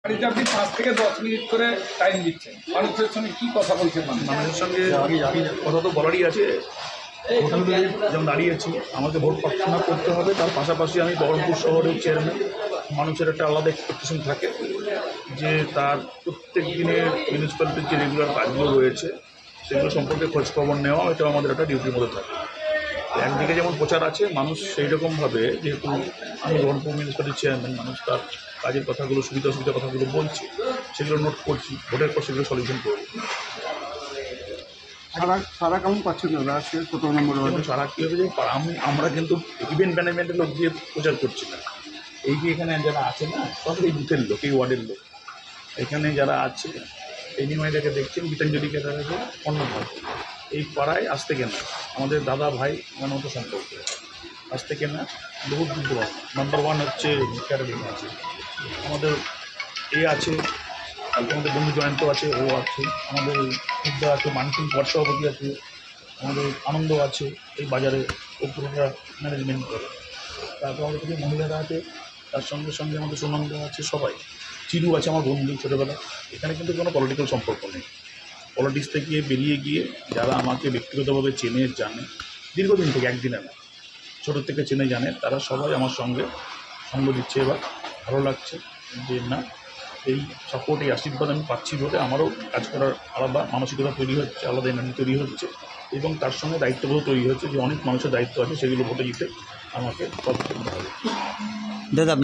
বাড়িতে আপনি 5 থেকে 10 মিনিট করে টাইম দিচ্ছেন, মানুষের সঙ্গে কি কথা বলছেন? মানুষের সঙ্গে আমি কথা তো বলারই আছে। ভোটারদের যেমন দাঁড়িয়েছি, আমাকে ভোট প্রার্থনা করতে হবে, তার পাশাপাশি আমি বহরমপুর শহরের চেয়ারম্যান। মানুষের একটা আলাদা এক্সপেকটেশন থাকে যে তার প্রত্যেক দিনের মিউনিসিপ্যালিটির যে রেগুলার কাজগুলো রয়েছে সেগুলো সম্পর্কে খোঁজখবর নেওয়া, এটা আমাদের একটা ডিউটির মধ্যে থাকে। একদিকে যেমন প্রচার আছে, মানুষ সেই রকমভাবে, যেহেতু আমি বহরমপুর মিউনিসিপ্যালিটির চেয়ারম্যান, মানুষ তার কাজের কথাগুলো, সুবিধা অসুবিধার কথাগুলো বলছে, সেগুলো নোট করছি, ভোটের পর সেগুলো সলিউশন করবো। সারা কেমন পাচ্ছেন দাদা আজকে 17 নম্বর এবং ওয়ার্ডে? সারা কী হবে যে আমরা কিন্তু ইভেন্ট ম্যানেজমেন্টের লোক দিয়ে প্রচার করছি না। এই যে এখানে যারা আছে না, সব এই বুথের লোক, এই ওয়ার্ডের লোক। এখানে যারা আছে, এই নিমাইটাকে দেখছেন, গীতাঞ্জলিকে দেখা যায় অন্যভাবে। এই পাড়ায় আজ থেকে না, আমাদের দাদা ভাই আমার মতো সম্পর্ক। আজ থেকে না, বহু দূর নাম্বার 1 হচ্ছে ক্যাটারিং আছে, আমাদের এ আছে, আমাদের বন্ধু জয়ন্ত আছে, ও আছে, আমাদের বিদ্যা আছে, মানসিক বর্ষাবতী আছে, আমাদের আনন্দ আছে, এই বাজারে ও পুরোটা ম্যানেজমেন্ট করে। তারপর আমাদের কিছু মহিলারা আছে, তার সঙ্গে সঙ্গে আমাদের সুনন্দ আছে, সবাই। চিরু আছে আমার বন্ধু ছোটোবেলা। এখানে কিন্তু কোনো পলিটিক্যাল সম্পর্ক নেই। পলিটিক্স থেকে বেরিয়ে গিয়ে যারা আমাকে ব্যক্তিগতভাবে চেনে জানে, দীর্ঘদিন থেকে, একদিনে না, ছোটোর থেকে চেনে জানে, তারা সবাই আমার সঙ্গে সঙ্গ দিচ্ছে। এবার ভালো লাগছে যে না, এই সাপোর্ট, এই আশীর্বাদ আমি পাচ্ছি বলে আমারও কাজ করার আলাদা মানসিকতা তৈরি হচ্ছে, আলাদা এনার্জি তৈরি হচ্ছে, এবং তার সঙ্গে দায়িত্ববোধ তৈরি হচ্ছে যে অনেক মানুষের দায়িত্ব আছে, সেগুলো ভোটে জিতে আমাকে পদক্ষেপ নিতে হবে। দাদা,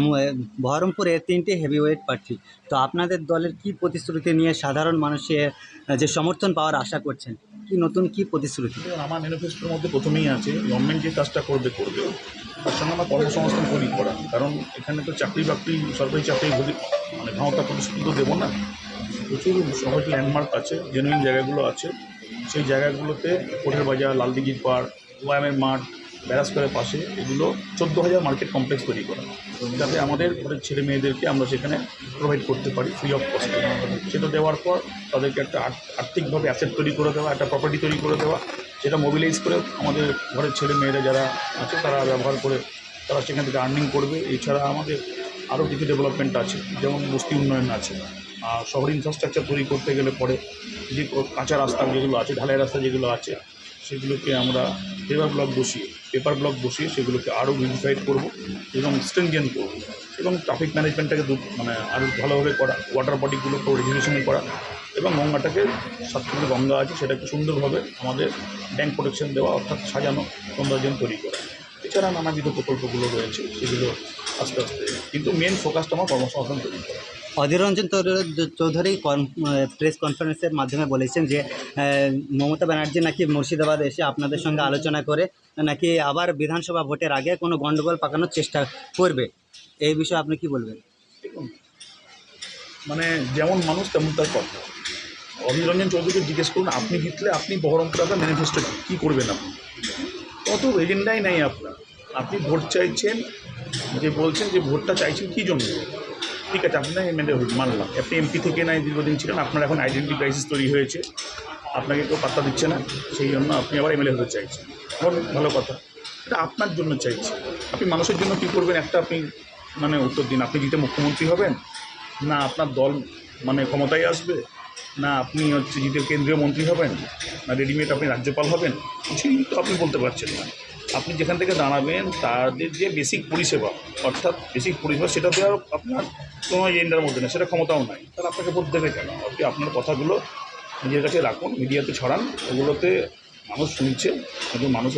বহরমপুরে 3টে হেভিওয়েট প্রার্থী, তো আপনাদের দলের কি প্রতিশ্রুতি নিয়ে সাধারণ মানুষের যে সমর্থন পাওয়ার আশা করছেন? কি নতুন কি প্রতিশ্রুতি? এবং আমার ম্যানিফেস্টোর মধ্যে প্রথমেই আছে গভর্নমেন্ট যে কাজটা করবে, তার সঙ্গে আমার কর্মসংস্থান তৈরি করা। কারণ এখানে তো চাকরি বাকরি, সরকারি চাকরি মানে ভাওতা প্রতিশ্রুতি তো দেবো না। প্রচুর সহজ ল্যান্ডমার্ক আছে, জেনুইন জায়গাগুলো আছে। সেই জায়গাগুলোতে কোটের বাজার, লালদিঘির পাড়, ওয়ামের মাঠ, ব্যারাস্কোরের পাশে, এগুলো 14,000 মার্কেট কমপ্লেক্স তৈরি করা, যাতে আমাদের ঘরের ছেলে মেয়েদেরকে আমরা সেখানে প্রোভাইড করতে পারি ফ্রি অফ কস্টে। সেটা দেওয়ার পর তাদেরকে একটা আর্থিকভাবে অ্যাসেট তৈরি করে দেওয়া, একটা প্রপার্টি তৈরি করে দেওয়া, সেটা মোবিলাইজ করে আমাদের ঘরের ছেলে মেয়েরা যারা আছে তারা ব্যবহার করে তারা সেখান থেকে আর্নিং করবে। এছাড়া আমাদের আরও কিছু ডেভেলপমেন্ট আছে, যেমন বস্তি উন্নয়ন আছে, আর শহর ইনফ্রাস্ট্রাকচার তৈরি করতে গেলে পরে যে কাঁচা রাস্তা যেগুলো আছে, ঢালাই রাস্তা যেগুলো আছে, সেগুলোকে আমরা পেপার ব্লক বসিয়ে সেগুলোকে আরও বিউটিফাইড করবো এবং স্ট্রেনজেন করবো, এবং ট্রাফিক ম্যানেজমেন্টটাকে মানে আরও ভালোভাবে করা, ওয়াটার বডিগুলোকে রেগুলেশন করা, এবং গঙ্গাটাকে, সাতক্ষীরা গঙ্গা আছে সেটাকে সুন্দরভাবে আমাদের ব্যাংক প্রোটেকশন দেওয়া, অর্থাৎ সাজানো, সৌন্দর্যায়ন তৈরি করা। এছাড়া নানাবিধ প্রকল্পগুলো রয়েছে, সেগুলো আস্তে আস্তে, কিন্তু মেন ফোকাসটা আমার কর্মসংস্থান তৈরি করা। অধীর রঞ্জন চৌধুরী প্রেস কনফারেন্সের মাধ্যমে বলেছেন যে মমতা ব্যানার্জি নাকি মুর্শিদাবাদ এসে আপনাদের সঙ্গে আলোচনা করে নাকি আবার বিধানসভা ভোটের আগে কোনো গণ্ডগোল পাকানোর চেষ্টা করবে। এই বিষয়ে আপনি কি বলবেন? দেখুন, মানে যেমন মানুষ তেমন তার কথা। অধীর রঞ্জন চৌধুরীকে জিজ্ঞেস করুন, আপনি জিতলে আপনি বহরমপুর আপনার ম্যানিফেস্টো কী করবেন? আপনি কত এজেন্ডাই নাই আপনার। আপনি ভোট চাইছেন, যে বলছেন যে ভোটটা চাইছেন কী জন্য? ঠিক আছে, আপনি মানলাম, আপনি এমপি থেকে নাই দীর্ঘদিন ছিলেন, আপনার এখন আইডেন্টি ক্রাইসিস তৈরি হয়েছে, আপনাকে কেউ পাত্তা দিচ্ছে না, সেই জন্য আপনি আবার এমএলএ হতে চাইছেন। এখন ভালো কথা, এটা আপনার জন্য চাইছি। আপনি মানুষের জন্য কী করবেন একটা আপনি মানে উত্তর দিন। আপনি জিতে মুখ্যমন্ত্রী হবেন, না আপনার দল মানে ক্ষমতায় আসবে, না আপনি হচ্ছে জিতে কেন্দ্রীয় মন্ত্রী হবেন, না রেডিমেড আপনি রাজ্যপাল হবেন, কিছুই তো আপনি বলতে পারছেন না। আপনি যেখান থেকে দাঁড়াবেন তাদের যে বেসিক পরিষেবা, অর্থাৎ বেসিক পরিষেবা, সেটা দেওয়ার আপনার কোনো এজেন্ডার মধ্যে নেই, সেটা ক্ষমতাও নাই, তাহলে আপনাকে ভোট দেবে কেন? আপনি আপনার কথাগুলো নিজের কাছে রাখুন, মিডিয়াতে ছড়ান, ওগুলোতে মানুষ শুনছে, কিন্তু মানুষ